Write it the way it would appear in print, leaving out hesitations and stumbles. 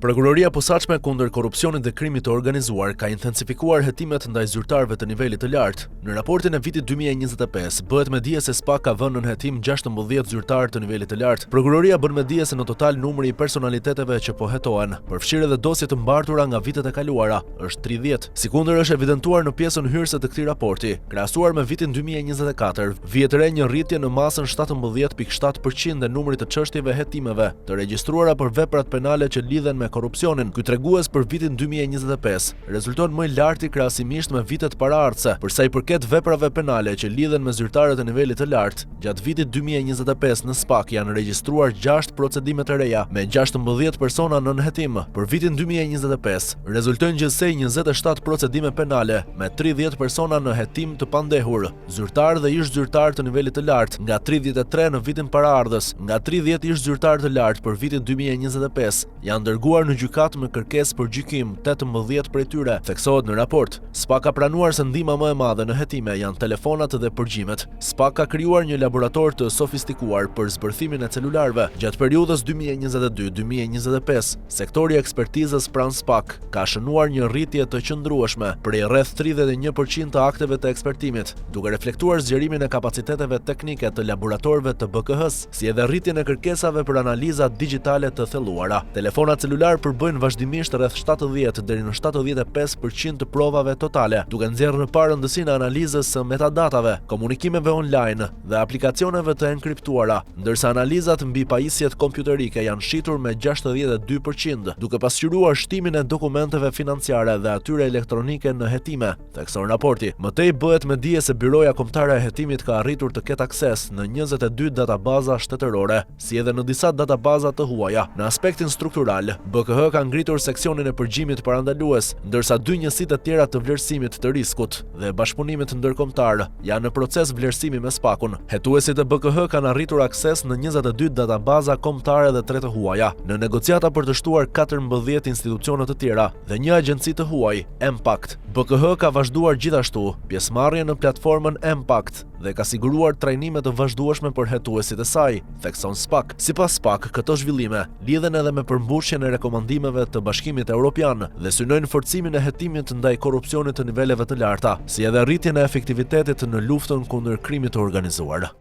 Prokuroria e posaçme kundër korrupsionit dhe krimit të organizuar ka intensifikuar hetimet ndaj zyrtarëve të nivelit të lartë. Në raportin e vitit 2025 bëhet me dije se SPAK ka vënë në hetim 16 zyrtarë të nivelit të lartë. Prokuroria bën me dije se në total numri i personaliteteve që po hetohen, përfshirë edhe dosje të mbartura nga vitet e kaluara, është 30. Sikundër është evidentuar në pjesën hyrëse të këtij raporti, krahasuar me vitin 2024, vihet re një rritje në masën 17.7% e numrit të çështjeve hetimeve të regjistruara për veprat penale që lidhen me korrupsionin. Ky tregues për vitin 2025 rezulton më i larti krahasimisht me vitet paraardhëse për sa i përket veprave penale që lidhen me zyrtarët e nivelit të lartë. Gjatë vitit 2025 në SPAK janë regjistruar 6 procedime të reja me 16 persona nën hetim. Për vitin 2025 rezultojnë gjithsej 27 procedime penale me 30 persona në hetim të pandehur, zyrtar dhe ish zyrtar të nivelit të lartë, nga 33 në vitin paraardhës, nga 30 ish zyrtar të lartë për vitin 2025 janë dërguar në gjykatë me kërkesë për gjykim 18 prej tyre, theksohet në raport. SPAK ka pranuar se ndihma më e madhe në hetime janë telefonat dhe përgjimet. SPAK ka krijuar një laborator të sofistikuar për zbërthimin e celularëve. Gjatë periudhës 2022-2025, sektori i ekspertizës pranë SPAK ka shënuar një rritje të qëndrueshme prej rreth 31% të akteve të ekspertimit, duke reflektuar zgjerimin e kapaciteteve teknike të laboratorëve të BKH-s, si edhe rritjen e kërkesave për analiza digjitale të thelluara. Telefonat celular përbëjnë vazhdimisht rreth 70 deri në 75% të provave totale, duke nxjerrë në parë rëndësinë e analizës së metadatave, komunikimeve online dhe aplikacioneve të enkriptuara, ndërsa analizat mbi pajisjet kompjuterike janë shitur me 62%, duke pasqyruar shtimin e dokumenteve financiare dhe atyre elektronike në hetime, thekson raporti. Mëtej bëhet me dije se Byroja Kombëtare e Hetimit ka arritur të ketë akses në 22 databaza shtetërore, si edhe në disa databaza të huaja. Në aspektin struktural, BKH ka ngritur seksionin e përgjimit parandalues, ndërsa 2 njësi të tjera të vlerësimit të riskut dhe bashkëpunimit ndërkombëtar janë në proces vlerësimi me SPAK-un. Hetuesit e BKH kanë arritur akses në 22 databaza kombëtare dhe 3 të huaja, në negociata për të shtuar 14 institucione të tjera dhe një agjenci të huaj, Impact. BKH ka vazhduar gjithashtu pjesëmarrje në platformën Impact dhe ka siguruar trajnime të vazhdueshme për hetuesit e saj, thekson SPAK. Sipas SPAK, këto zhvillime lidhen edhe me përmbushjen e rekomandimeve të Bashkimit Evropian dhe synojnë forcimin e hetimit ndaj korrupsionit të niveleve të larta, si edhe rritjen e efektivitetit në luftën kundër krimit të organizuar.